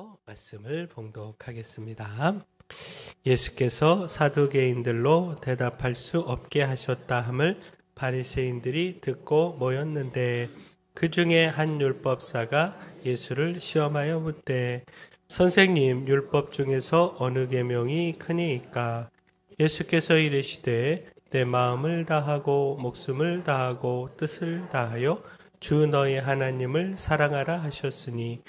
읽어서 말씀을 봉독하겠습니다. 예수께서 사두개인들로 대답할 수 없게 하셨다 함을 바리새인들이 듣고 모였는데 그 중에 한 율법사가 예수를 시험하여 묻되 선생님, 율법 중에서 어느 계명이 크니이까? 예수께서 이르시되 내 마음을 다하고 목숨을 다하고 뜻을 다하여 주 너의 하나님을 사랑하라 하셨으니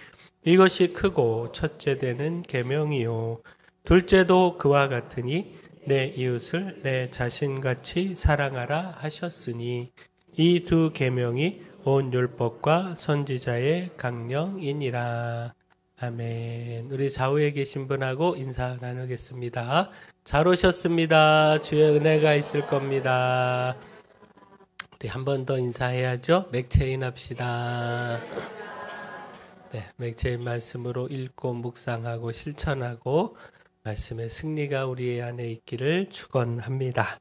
이것이 크고 첫째 되는 계명이요 둘째도 그와 같으니 내 이웃을 내 자신같이 사랑하라 하셨으니 이 두 계명이 온 율법과 선지자의 강령이니라. 아멘. 우리 좌우에 계신 분하고 인사 나누겠습니다. 잘 오셨습니다. 주의 은혜가 있을 겁니다. 우리 한 번 더 인사해야죠. 맥체인 합시다. 네, 맥체인 말씀으로 읽고 묵상하고 실천하고 말씀의 승리가 우리 안에 있기를 축원합니다.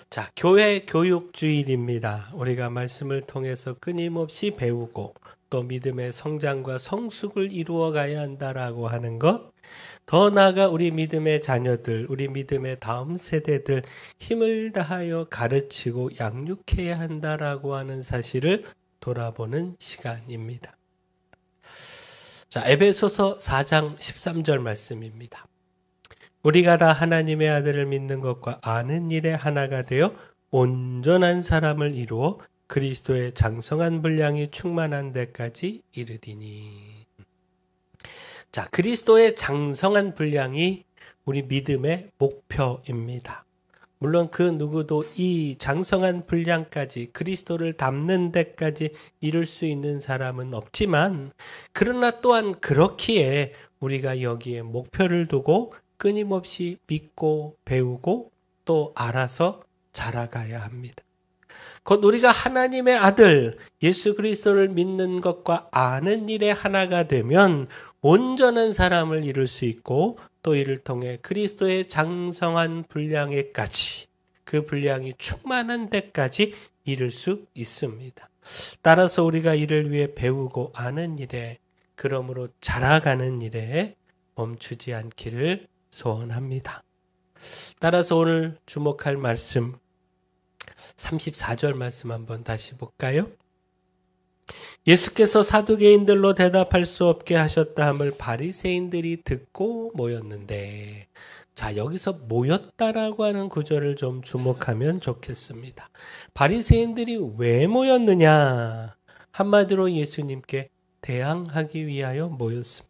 자, 교회 교육주일입니다. 우리가 말씀을 통해서 끊임없이 배우고 또 믿음의 성장과 성숙을 이루어 가야 한다라고 하는 것, 더 나아가 우리 믿음의 자녀들, 우리 믿음의 다음 세대들 힘을 다하여 가르치고 양육해야 한다라고 하는 사실을 돌아보는 시간입니다. 자, 에베소서 4장 13절 말씀입니다. 우리가 다 하나님의 아들을 믿는 것과 아는 일에 하나가 되어 온전한 사람을 이루어 그리스도의 장성한 분량이 충만한 데까지 이르리니. 자, 그리스도의 장성한 분량이 우리 믿음의 목표입니다. 물론 그 누구도 이 장성한 분량까지 그리스도를 닮는 데까지 이룰 수 있는 사람은 없지만, 그러나 또한 그렇기에 우리가 여기에 목표를 두고 끊임없이 믿고 배우고 또 알아서 자라가야 합니다. 곧 우리가 하나님의 아들 예수 그리스도를 믿는 것과 아는 일에 하나가 되면 온전한 사람을 이룰 수 있고 또 이를 통해 그리스도의 장성한 분량에까지, 그 분량이 충만한 데까지 이룰 수 있습니다. 따라서 우리가 이를 위해 배우고 아는 일에, 그러므로 자라가는 일에 멈추지 않기를 소원합니다. 따라서 오늘 주목할 말씀 34절 말씀 한번 다시 볼까요? 예수께서 사두개인들로 대답할 수 없게 하셨다 함을 바리새인들이 듣고 모였는데, 자, 여기서 모였다라고 하는 구절을 좀 주목하면 좋겠습니다. 바리새인들이 왜 모였느냐? 한마디로 예수님께 대항하기 위하여 모였습니다.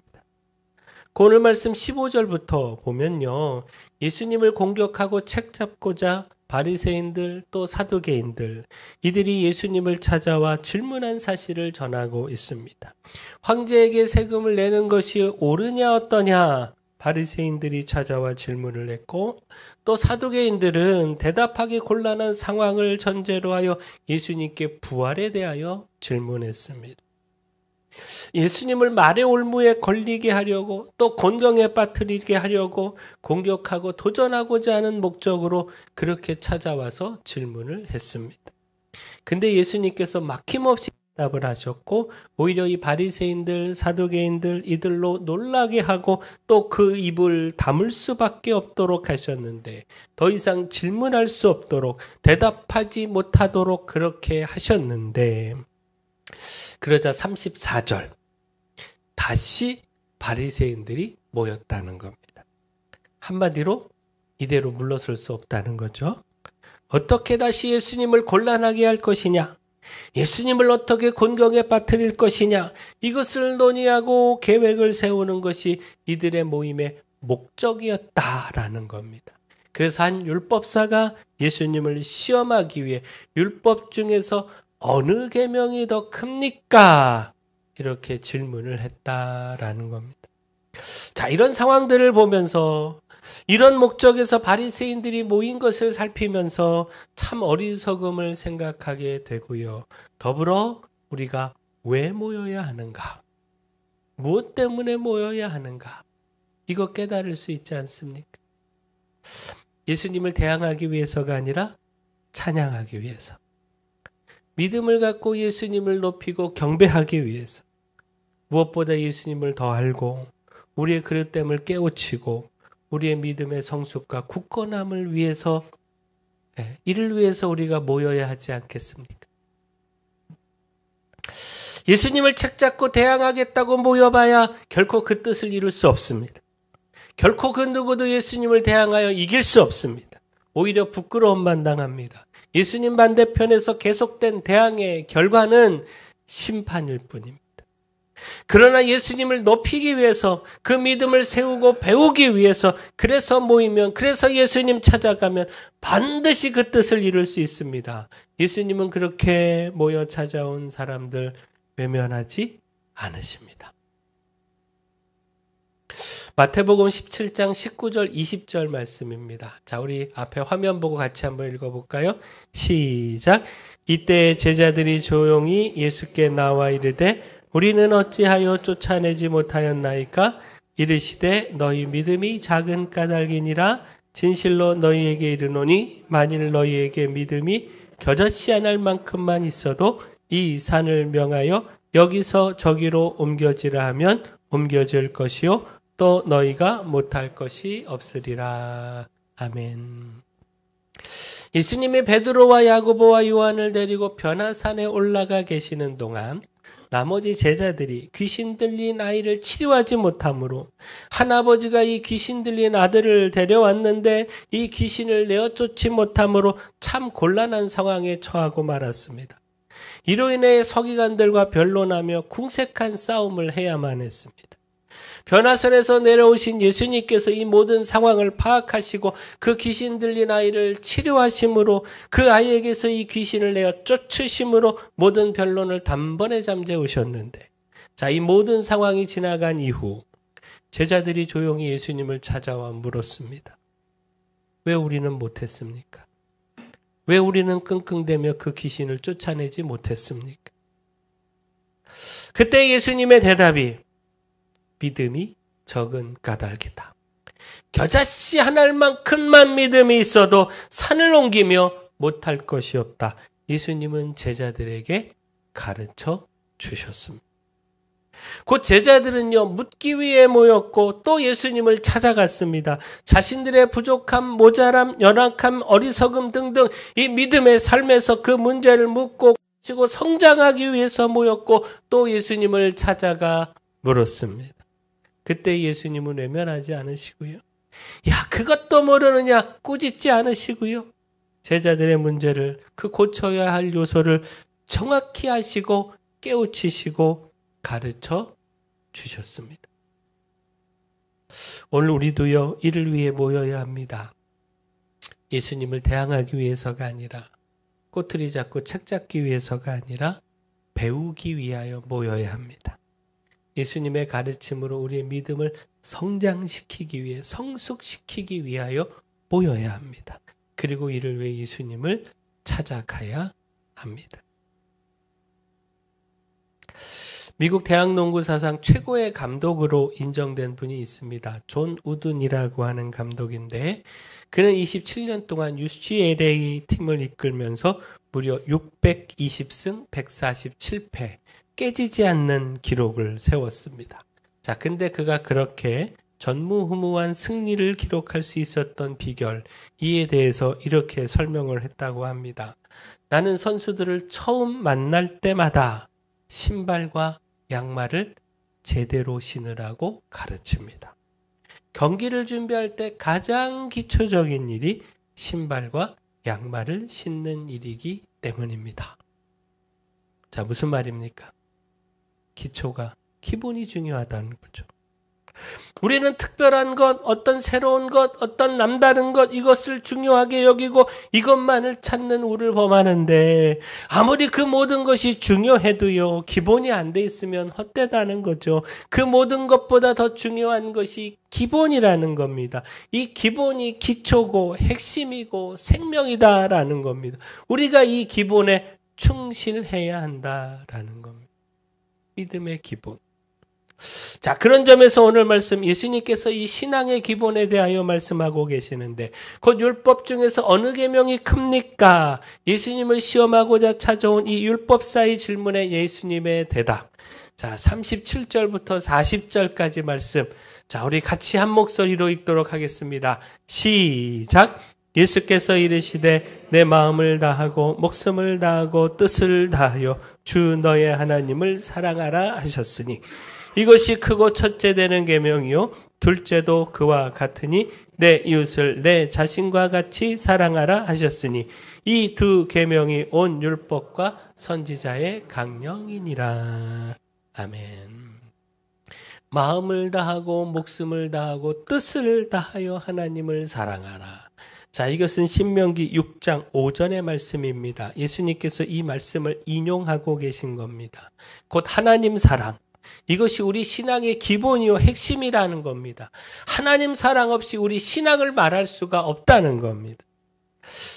오늘 말씀 15절부터 보면요, 예수님을 공격하고 책잡고자 바리새인들 또 사두개인들, 이들이 예수님을 찾아와 질문한 사실을 전하고 있습니다. 황제에게 세금을 내는 것이 옳으냐 어떠냐? 바리새인들이 찾아와 질문을 했고, 또 사두개인들은 대답하기 곤란한 상황을 전제로 하여 예수님께 부활에 대하여 질문했습니다. 예수님을 말의 올무에 걸리게 하려고 또 곤경에 빠뜨리게 하려고 공격하고 도전하고자 하는 목적으로 그렇게 찾아와서 질문을 했습니다. 근데 예수님께서 막힘없이 답을 하셨고, 오히려 이 바리새인들, 사두개인들 이들로 놀라게 하고 또 그 입을 다물 수밖에 없도록 하셨는데, 더 이상 질문할 수 없도록 대답하지 못하도록 그렇게 하셨는데, 그러자 34절 다시 바리새인들이 모였다는 겁니다. 한마디로 이대로 물러설 수 없다는 거죠. 어떻게 다시 예수님을 곤란하게 할 것이냐? 예수님을 어떻게 곤경에 빠뜨릴 것이냐? 이것을 논의하고 계획을 세우는 것이 이들의 모임의 목적이었다라는 겁니다. 그래서 한 율법사가 예수님을 시험하기 위해 율법 중에서 어느 계명이 더 큽니까? 이렇게 질문을 했다라는 겁니다. 자, 이런 상황들을 보면서, 이런 목적에서 바리새인들이 모인 것을 살피면서 참 어리석음을 생각하게 되고요. 더불어 우리가 왜 모여야 하는가? 무엇 때문에 모여야 하는가? 이거 깨달을 수 있지 않습니까? 예수님을 대항하기 위해서가 아니라 찬양하기 위해서. 믿음을 갖고 예수님을 높이고 경배하기 위해서, 무엇보다 예수님을 더 알고 우리의 그릇됨을 깨우치고 우리의 믿음의 성숙과 굳건함을 위해서 이를 위해서 우리가 모여야 하지 않겠습니까? 예수님을 책잡고 대항하겠다고 모여봐야 결코 그 뜻을 이룰 수 없습니다. 결코 그 누구도 예수님을 대항하여 이길 수 없습니다. 오히려 부끄러움만 당합니다. 예수님 반대편에서 계속된 대항의 결과는 심판일 뿐입니다. 그러나 예수님을 높이기 위해서 그 믿음을 세우고 배우기 위해서 그래서 모이면 그래서 예수님 찾아가면 반드시 그 뜻을 이룰 수 있습니다. 예수님은 그렇게 모여 찾아온 사람들 외면하지 않으십니다. 마태복음 17장 19절 20절 말씀입니다. 자, 우리 앞에 화면 보고 같이 한번 읽어볼까요? 시작. 이때 제자들이 조용히 예수께 나와 이르되 우리는 어찌하여 쫓아내지 못하였나이까? 이르시되 너희 믿음이 작은 까닭이니라. 진실로 너희에게 이르노니 만일 너희에게 믿음이 겨자씨 한 알만큼만 있어도 이 산을 명하여 여기서 저기로 옮겨지라 하면 옮겨질 것이요 또 너희가 못할 것이 없으리라. 아멘. 예수님이 베드로와 야고보와 요한을 데리고 변화산에 올라가 계시는 동안 나머지 제자들이 귀신 들린 아이를 치료하지 못하므로 한아버지가 이 귀신 들린 아들을 데려왔는데 이 귀신을 내어 쫓지 못하므로 참 곤란한 상황에 처하고 말았습니다. 이로 인해 서기관들과 변론하며 궁색한 싸움을 해야만 했습니다. 변화산에서 내려오신 예수님께서 이 모든 상황을 파악하시고 그 귀신 들린 아이를 치료하심으로 그 아이에게서 이 귀신을 내어 쫓으심으로 모든 변론을 단번에 잠재우셨는데, 자, 이 모든 상황이 지나간 이후 제자들이 조용히 예수님을 찾아와 물었습니다. 왜 우리는 못했습니까? 왜 우리는 끙끙대며 그 귀신을 쫓아내지 못했습니까? 그때 예수님의 대답이 믿음이 적은 까닭이다. 겨자씨 한 알만큼만 믿음이 있어도 산을 옮기며 못할 것이 없다. 예수님은 제자들에게 가르쳐 주셨습니다. 곧 제자들은요, 묻기 위해 모였고 또 예수님을 찾아갔습니다. 자신들의 부족함, 모자람, 연약함, 어리석음 등등 이 믿음의 삶에서 그 문제를 묻고 성장하기 위해서 모였고 또 예수님을 찾아가 물었습니다. 그때 예수님은 외면하지 않으시고요. 야, 그것도 모르느냐 꾸짖지 않으시고요. 제자들의 문제를 그 고쳐야 할 요소를 정확히 하시고 깨우치시고 가르쳐 주셨습니다. 오늘 우리도요, 이를 위해 모여야 합니다. 예수님을 대항하기 위해서가 아니라 꼬투리 잡고 책 잡기 위해서가 아니라 배우기 위하여 모여야 합니다. 예수님의 가르침으로 우리의 믿음을 성장시키기 위해 성숙시키기 위하여 모여야 합니다. 그리고 이를 위해 예수님을 찾아가야 합니다. 미국 대학농구 사상 최고의 감독으로 인정된 분이 있습니다. 존 우든이라고 하는 감독인데 그는 27년 동안 UCLA 팀을 이끌면서 무려 620승 147패 깨지지 않는 기록을 세웠습니다. 자, 근데 그가 그렇게 전무후무한 승리를 기록할 수 있었던 비결, 이에 대해서 이렇게 설명을 했다고 합니다. 나는 선수들을 처음 만날 때마다 신발과 양말을 제대로 신으라고 가르칩니다. 경기를 준비할 때 가장 기초적인 일이 신발과 양말을 신는 일이기 때문입니다. 자, 무슨 말입니까? 기초가, 기본이 중요하다는 거죠. 우리는 특별한 것, 어떤 새로운 것, 어떤 남다른 것, 이것을 중요하게 여기고 이것만을 찾는 우를 범하는데 아무리 그 모든 것이 중요해도요, 기본이 안 돼 있으면 헛되다는 거죠. 그 모든 것보다 더 중요한 것이 기본이라는 겁니다. 이 기본이 기초고 핵심이고 생명이다라는 겁니다. 우리가 이 기본에 충실해야 한다라는 겁니다. 믿음의 기본. 자, 그런 점에서 오늘 말씀 예수님께서 이 신앙의 기본에 대하여 말씀하고 계시는데 곧 율법 중에서 어느 계명이 큽니까? 예수님을 시험하고자 찾아온 이 율법사의 질문에 예수님의 대답. 자, 37절부터 40절까지 말씀 자, 우리 같이 한 목소리로 읽도록 하겠습니다. 시작. 예수께서 이르시되 내 마음을 다하고 목숨을 다하고 뜻을 다하여 주 너의 하나님을 사랑하라 하셨으니 이것이 크고 첫째 되는 계명이요 둘째도 그와 같으니 내 이웃을 내 자신과 같이 사랑하라 하셨으니 이 두 계명이 온 율법과 선지자의 강령이니라. 아멘. 마음을 다하고 목숨을 다하고 뜻을 다하여 하나님을 사랑하라. 자, 이것은 신명기 6장 5절의 말씀입니다. 예수님께서 이 말씀을 인용하고 계신 겁니다. 곧 하나님 사랑. 이것이 우리 신앙의 기본이요 핵심이라는 겁니다. 하나님 사랑 없이 우리 신앙을 말할 수가 없다는 겁니다.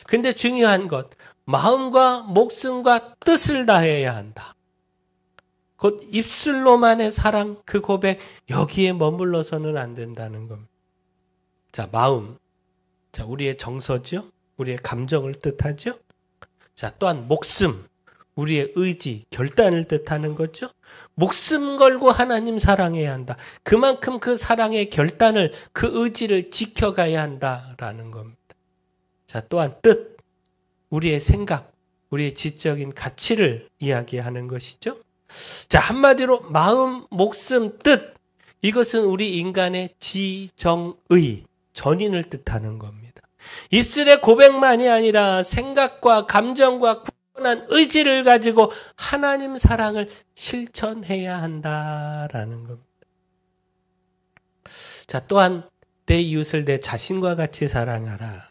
근데 중요한 것, 마음과 목숨과 뜻을 다해야 한다. 곧 입술로만의 사랑, 그 고백, 여기에 머물러서는 안 된다는 겁니다. 자, 마음. 자, 우리의 정서죠? 우리의 감정을 뜻하죠? 자, 또한 목숨. 우리의 의지, 결단을 뜻하는 거죠. 목숨 걸고 하나님 사랑해야 한다. 그만큼 그 사랑의 결단을, 그 의지를 지켜가야 한다라는 겁니다. 자, 또한 뜻, 우리의 생각, 우리의 지적인 가치를 이야기하는 것이죠. 자, 한마디로 마음, 목숨, 뜻, 이것은 우리 인간의 지정의, 전인을 뜻하는 겁니다. 입술의 고백만이 아니라 생각과 감정과 굳건한 의지를 가지고 하나님 사랑을 실천해야 한다라는 겁니다. 자, 또한 내 이웃을 내 자신과 같이 사랑하라.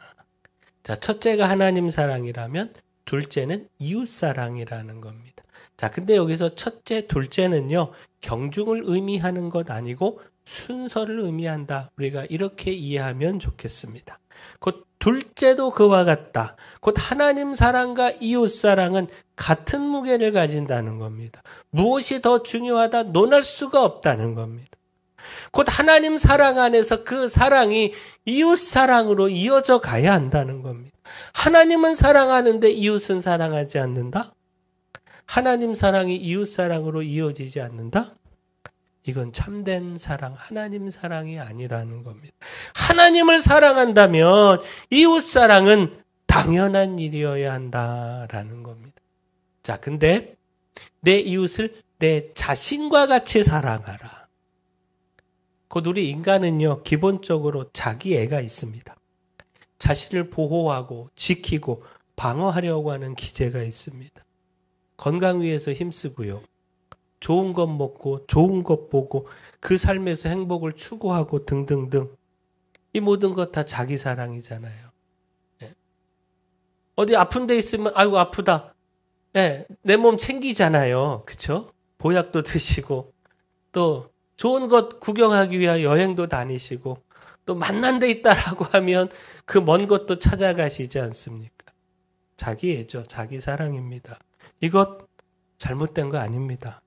자, 첫째가 하나님 사랑이라면 둘째는 이웃 사랑이라는 겁니다. 자, 근데 여기서 첫째, 둘째는요, 경중을 의미하는 것 아니고 순서를 의미한다. 우리가 이렇게 이해하면 좋겠습니다. 곧 둘째도 그와 같다. 곧 하나님 사랑과 이웃 사랑은 같은 무게를 가진다는 겁니다. 무엇이 더 중요하다 논할 수가 없다는 겁니다. 곧 하나님 사랑 안에서 그 사랑이 이웃 사랑으로 이어져 가야 한다는 겁니다. 하나님은 사랑하는데 이웃은 사랑하지 않는다? 하나님 사랑이 이웃 사랑으로 이어지지 않는다? 이건 참된 사랑, 하나님 사랑이 아니라는 겁니다. 하나님을 사랑한다면 이웃 사랑은 당연한 일이어야 한다라는 겁니다. 자, 근데 내 이웃을 내 자신과 같이 사랑하라. 곧 우리 인간은요, 기본적으로 자기애가 있습니다. 자신을 보호하고 지키고 방어하려고 하는 기제가 있습니다. 건강 위해서 힘쓰고요. 좋은 것 먹고 좋은 것 보고 그 삶에서 행복을 추구하고 등등등. 이 모든 것 다 자기 사랑이잖아요. 네. 어디 아픈 데 있으면 아이고 아프다. 네. 내 몸 챙기잖아요. 그렇죠? 보약도 드시고 또 좋은 것 구경하기 위한 여행도 다니시고 또 만난 데 있다라고 하면 그 먼 것도 찾아가시지 않습니까? 자기애죠. 자기 사랑입니다. 이것 잘못된 거 아닙니다.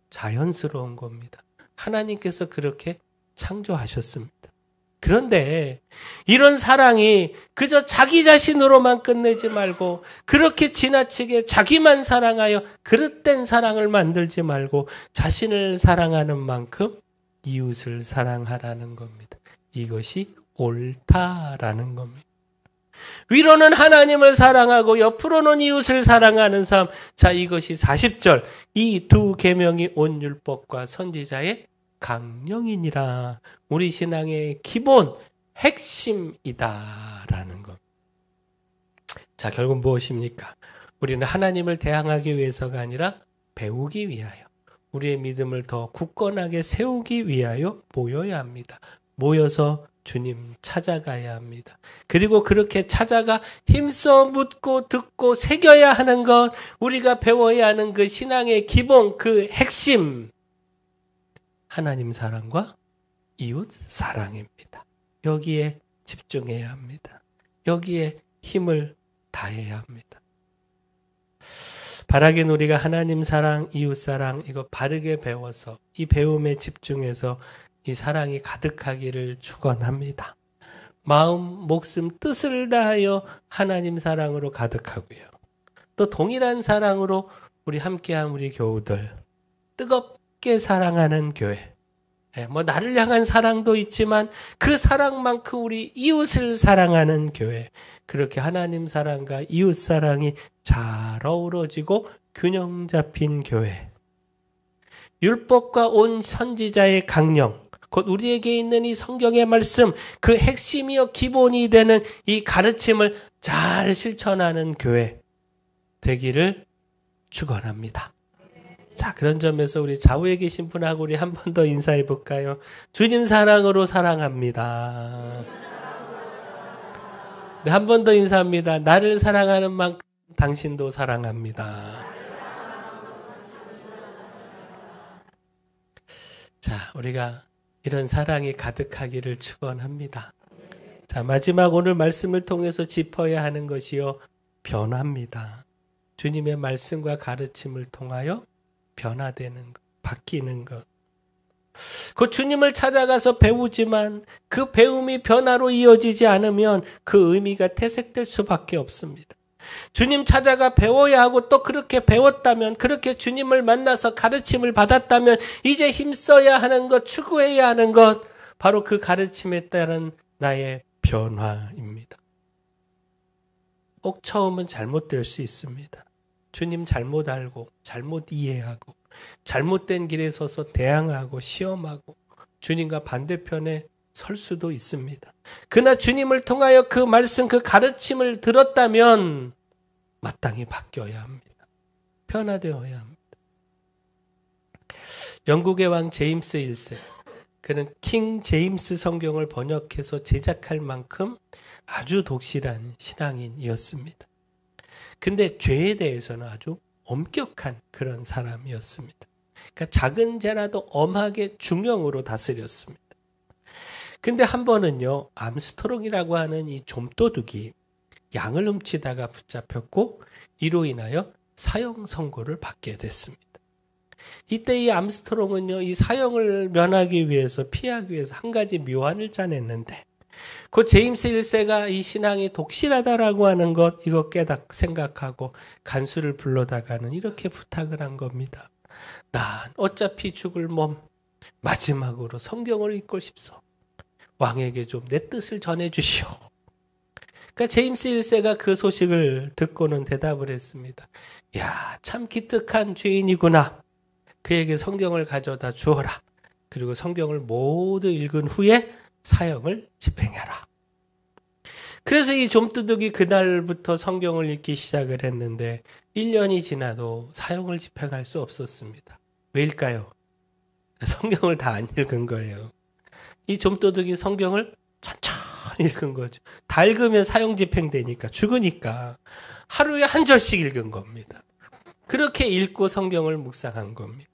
자연스러운 겁니다. 하나님께서 그렇게 창조하셨습니다. 그런데 이런 사랑이 그저 자기 자신으로만 끝내지 말고 그렇게 지나치게 자기만 사랑하여 그릇된 사랑을 만들지 말고 자신을 사랑하는 만큼 이웃을 사랑하라는 겁니다. 이것이 옳다라는 겁니다. 위로는 하나님을 사랑하고 옆으로는 이웃을 사랑하는 삶. 자, 이것이 40절. 이 두 계명이 온 율법과 선지자의 강령이니라. 우리 신앙의 기본 핵심이다라는 것. 자, 결국 무엇입니까? 우리는 하나님을 대항하기 위해서가 아니라 배우기 위하여 우리의 믿음을 더 굳건하게 세우기 위하여 모여야 합니다. 모여서 주님 찾아가야 합니다. 그리고 그렇게 찾아가 힘써 묻고 듣고 새겨야 하는 것, 우리가 배워야 하는 그 신앙의 기본, 그 핵심, 하나님 사랑과 이웃 사랑입니다. 여기에 집중해야 합니다. 여기에 힘을 다해야 합니다. 바라긴 우리가 하나님 사랑, 이웃 사랑 이거 바르게 배워서 이 배움에 집중해서 이 사랑이 가득하기를 축원합니다. 마음, 목숨, 뜻을 다하여 하나님 사랑으로 가득하고요. 또 동일한 사랑으로 우리 함께한 우리 교우들 뜨겁게 사랑하는 교회, 나를 향한 사랑도 있지만 그 사랑만큼 우리 이웃을 사랑하는 교회. 그렇게 하나님 사랑과 이웃 사랑이 잘 어우러지고 균형 잡힌 교회. 율법과 온 선지자의 강령, 곧 우리에게 있는 이 성경의 말씀, 그 핵심이요 기본이 되는 이 가르침을 잘 실천하는 교회 되기를 축원합니다. 자, 그런 점에서 우리 좌우에 계신 분하고 우리 한 번 더 인사해 볼까요? 주님 사랑으로 사랑합니다. 네, 한 번 더 인사합니다. 나를 사랑하는 만큼 당신도 사랑합니다. 자, 우리가 이런 사랑이 가득하기를 축원합니다. 자, 마지막 오늘 말씀을 통해서 짚어야 하는 것이요, 변화입니다. 주님의 말씀과 가르침을 통하여 변화되는 것, 바뀌는 것. 그 주님을 찾아가서 배우지만 그 배움이 변화로 이어지지 않으면 그 의미가 퇴색될 수밖에 없습니다. 주님 찾아가 배워야 하고 또 그렇게 배웠다면, 그렇게 주님을 만나서 가르침을 받았다면 이제 힘써야 하는 것, 추구해야 하는 것, 바로 그 가르침에 따른 나의 변화입니다. 꼭 처음은 잘못될 수 있습니다. 주님 잘못 알고 잘못 이해하고 잘못된 길에 서서 대항하고 시험하고 주님과 반대편에 설 수도 있습니다. 그러나 주님을 통하여 그 말씀, 그 가르침을 들었다면 마땅히 바뀌어야 합니다. 변화되어야 합니다. 영국의 왕 제임스 1세, 그는 킹 제임스 성경을 번역해서 제작할 만큼 아주 독실한 신앙인이었습니다. 근데 죄에 대해서는 아주 엄격한 그런 사람이었습니다. 그러니까 작은 죄라도 엄하게 중형으로 다스렸습니다. 근데 한 번은요, 암스트롱이라고 하는 이 좀도둑이 양을 훔치다가 붙잡혔고 이로 인하여 사형 선고를 받게 됐습니다. 이때 이 암스트롱은요, 이 사형을 면하기 위해서, 피하기 위해서 한 가지 묘안을 짜냈는데, 그 제임스 1세가 이 신앙이 독실하다라고 하는 것, 이거 생각하고 간수를 불러다가는 이렇게 부탁을 한 겁니다. 난 어차피 죽을 몸 마지막으로 성경을 읽고 싶소. 왕에게 좀 내 뜻을 전해주시오. 그러니까 제임스 1세가 그 소식을 듣고는 대답을 했습니다. 야, 참 기특한 죄인이구나. 그에게 성경을 가져다 주어라. 그리고 성경을 모두 읽은 후에 사형을 집행해라. 그래서 이 좀도둑이 그날부터 성경을 읽기 시작을 했는데 1년이 지나도 사형을 집행할 수 없었습니다. 왜일까요? 성경을 다 안 읽은 거예요. 이 좀도둑이 성경을 천천히 읽은 거죠. 다 읽으면 사형 집행되니까, 죽으니까 하루에 한 절씩 읽은 겁니다. 그렇게 읽고 성경을 묵상한 겁니다.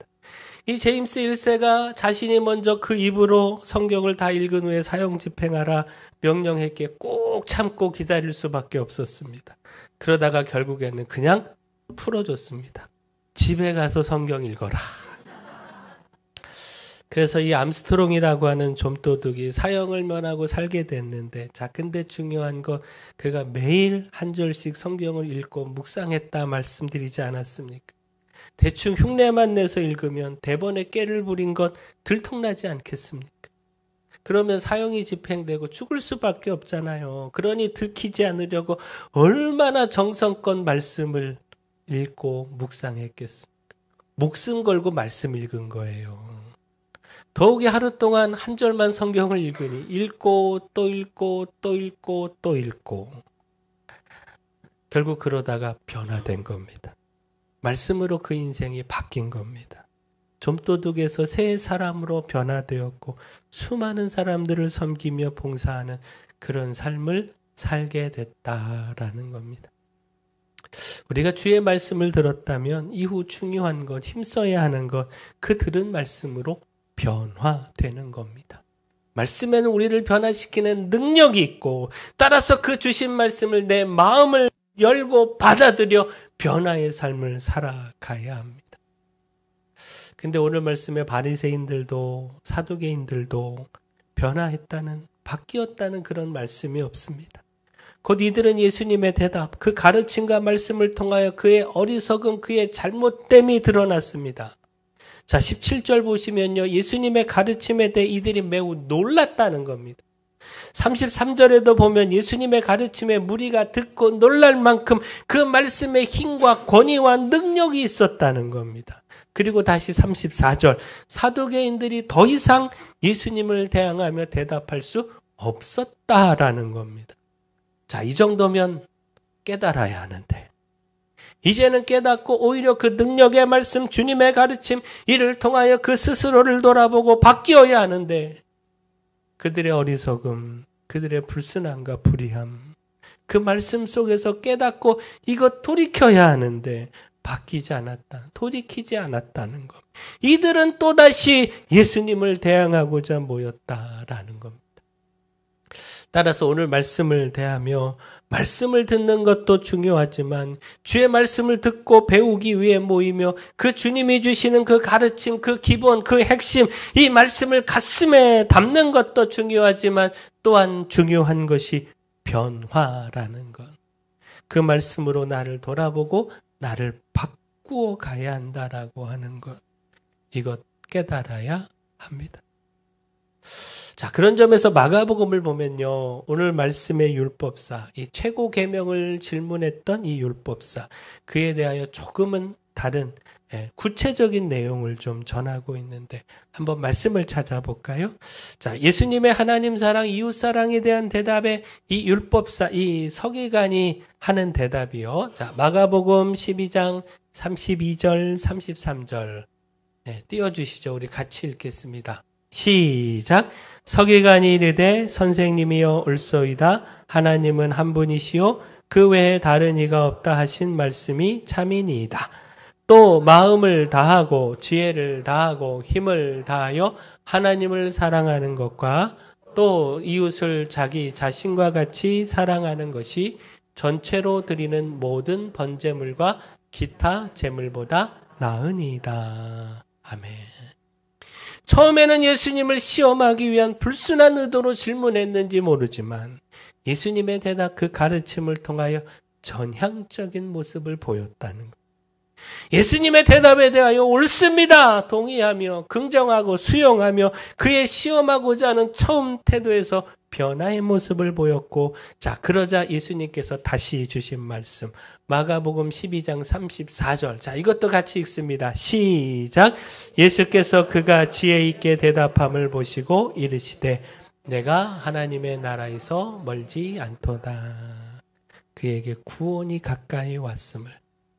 이 제임스 1세가 자신이 먼저 그 입으로 성경을 다 읽은 후에 사형 집행하라 명령했기에 꼭 참고 기다릴 수밖에 없었습니다. 그러다가 결국에는 그냥 풀어줬습니다. 집에 가서 성경 읽어라. 그래서 이 암스트롱이라고 하는 좀도둑이 사형을 면하고 살게 됐는데, 자, 근데 중요한 거, 그가 매일 한 절씩 성경을 읽고 묵상했다 말씀드리지 않았습니까? 대충 흉내만 내서 읽으면 대번에 깨를 부린 것 들통나지 않겠습니까? 그러면 사형이 집행되고 죽을 수밖에 없잖아요. 그러니 들키지 않으려고 얼마나 정성껏 말씀을 읽고 묵상했겠습니까? 목숨 걸고 말씀 읽은 거예요. 더욱이 하루 동안 한 절만 성경을 읽으니 읽고 또 읽고 또 읽고 또 읽고 결국 그러다가 변화된 겁니다. 말씀으로 그 인생이 바뀐 겁니다. 좀도둑에서 새 사람으로 변화되었고 수많은 사람들을 섬기며 봉사하는 그런 삶을 살게 됐다라는 겁니다. 우리가 주의 말씀을 들었다면 이후 중요한 것, 힘써야 하는 것, 그 들은 말씀으로 변화되는 겁니다. 말씀에는 우리를 변화시키는 능력이 있고, 따라서 그 주신 말씀을 내 마음을 열고 받아들여 변화의 삶을 살아가야 합니다. 근데 오늘 말씀에 바리새인들도 사두개인들도 변화했다는, 바뀌었다는 그런 말씀이 없습니다. 곧 이들은 예수님의 대답, 그 가르침과 말씀을 통하여 그의 어리석음, 그의 잘못됨이 드러났습니다. 자, 17절 보시면요. 예수님의 가르침에 대해 이들이 매우 놀랐다는 겁니다. 33절에도 보면 예수님의 가르침에 무리가 듣고 놀랄 만큼 그 말씀에 힘과 권위와 능력이 있었다는 겁니다. 그리고 다시 34절, 사두개인들이 더 이상 예수님을 대항하며 대답할 수 없었다라는 겁니다. 자, 이 정도면 깨달아야 하는데, 이제는 깨닫고 오히려 그 능력의 말씀, 주님의 가르침, 이를 통하여 그 스스로를 돌아보고 바뀌어야 하는데, 그들의 어리석음, 그들의 불순함과 불의함, 그 말씀 속에서 깨닫고 이것 돌이켜야 하는데 바뀌지 않았다, 돌이키지 않았다는 것. 이들은 또다시 예수님을 대항하고자 모였다라는 겁니다. 따라서 오늘 말씀을 대하며 말씀을 듣는 것도 중요하지만 주의 말씀을 듣고 배우기 위해 모이며 그 주님이 주시는 그 가르침, 그 기본, 그 핵심, 이 말씀을 가슴에 담는 것도 중요하지만 또한 중요한 것이 변화라는 것. 그 말씀으로 나를 돌아보고 나를 바꾸어 가야 한다라고 하는 것. 이것 깨달아야 합니다. 자, 그런 점에서 마가복음을 보면요. 오늘 말씀의 율법사, 이 최고 계명을 질문했던 이 율법사, 그에 대하여 조금은 다른 구체적인 내용을 좀 전하고 있는데 한번 말씀을 찾아볼까요? 자, 예수님의 하나님 사랑, 이웃 사랑에 대한 대답에 이 율법사, 이 서기관이 하는 대답이요. 자, 마가복음 12장 32절, 33절 띄워주시죠. 우리 같이 읽겠습니다. 시작. 서기관이 이르되 선생님이여 올소이다. 하나님은 한 분이시요 그 외에 다른 이가 없다 하신 말씀이 참이니이다. 또 마음을 다하고 지혜를 다하고 힘을 다하여 하나님을 사랑하는 것과 또 이웃을 자기 자신과 같이 사랑하는 것이 전체로 드리는 모든 번제물과 기타 제물보다 나으니이다. 아멘. 처음에는 예수님을 시험하기 위한 불순한 의도로 질문했는지 모르지만 예수님의 대답, 그 가르침을 통하여 전향적인 모습을 보였다는 것. 예수님의 대답에 대하여 옳습니다, 동의하며 긍정하고 수용하며 그의 시험하고자 하는 처음 태도에서 변화의 모습을 보였고, 자, 그러자 예수님께서 다시 주신 말씀 마가복음 12장 34절. 자, 이것도 같이 읽습니다. 시작. 예수께서 그가 지혜 있게 대답함을 보시고 이르시되 내가 하나님의 나라에서 멀지 않도다. 그에게 구원이 가까이 왔음을,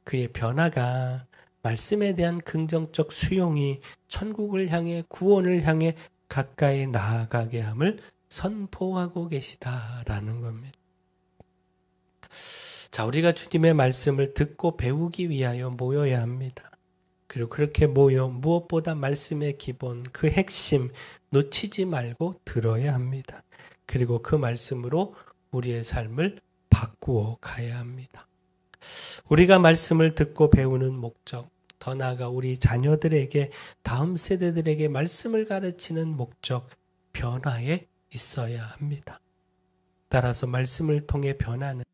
그의 변화가, 말씀에 대한 긍정적 수용이 천국을 향해, 구원을 향해 가까이 나아가게 함을 선포하고 계시다라는 겁니다. 자, 우리가 주님의 말씀을 듣고 배우기 위하여 모여야 합니다. 그리고 그렇게 모여 무엇보다 말씀의 기본, 그 핵심 놓치지 말고 들어야 합니다. 그리고 그 말씀으로 우리의 삶을 바꾸어 가야 합니다. 우리가 말씀을 듣고 배우는 목적, 더 나아가 우리 자녀들에게, 다음 세대들에게 말씀을 가르치는 목적, 변화에 있어야 합니다. 따라서 말씀을 통해 변하는,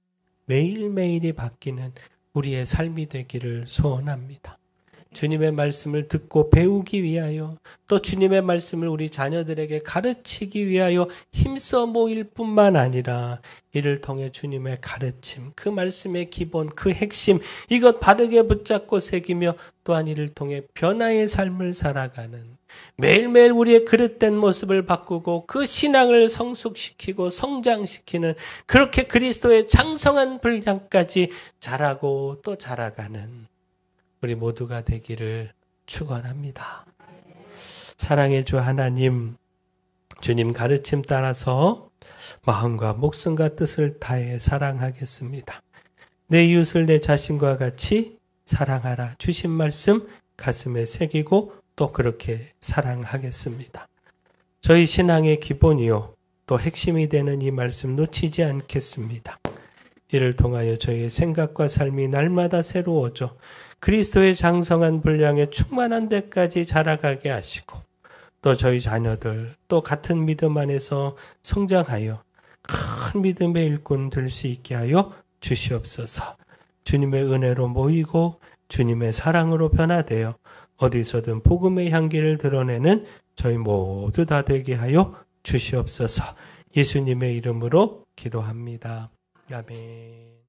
매일매일이 바뀌는 우리의 삶이 되기를 소원합니다. 주님의 말씀을 듣고 배우기 위하여, 또 주님의 말씀을 우리 자녀들에게 가르치기 위하여 힘써 모일 뿐만 아니라 이를 통해 주님의 가르침, 그 말씀의 기본, 그 핵심, 이것 바르게 붙잡고 새기며 또한 이를 통해 변화의 삶을 살아가는, 매일매일 우리의 그릇된 모습을 바꾸고 그 신앙을 성숙시키고 성장시키는, 그렇게 그리스도의 장성한 분량까지 자라고 또 자라가는 우리 모두가 되기를 축원합니다. 사랑의 주 하나님, 주님 가르침 따라서 마음과 목숨과 뜻을 다해 사랑하겠습니다. 내 이웃을 내 자신과 같이 사랑하라 주신 말씀 가슴에 새기고 또 그렇게 사랑하겠습니다. 저희 신앙의 기본이요 또 핵심이 되는 이 말씀 놓치지 않겠습니다. 이를 통하여 저희의 생각과 삶이 날마다 새로워져 그리스도의 장성한 분량에 충만한 데까지 자라가게 하시고, 또 저희 자녀들 또 같은 믿음 안에서 성장하여 큰 믿음의 일꾼 될 수 있게 하여 주시옵소서. 주님의 은혜로 모이고 주님의 사랑으로 변화되어 어디서든 복음의 향기를 드러내는 저희 모두 다 되게 하여 주시옵소서. 예수님의 이름으로 기도합니다. 아멘.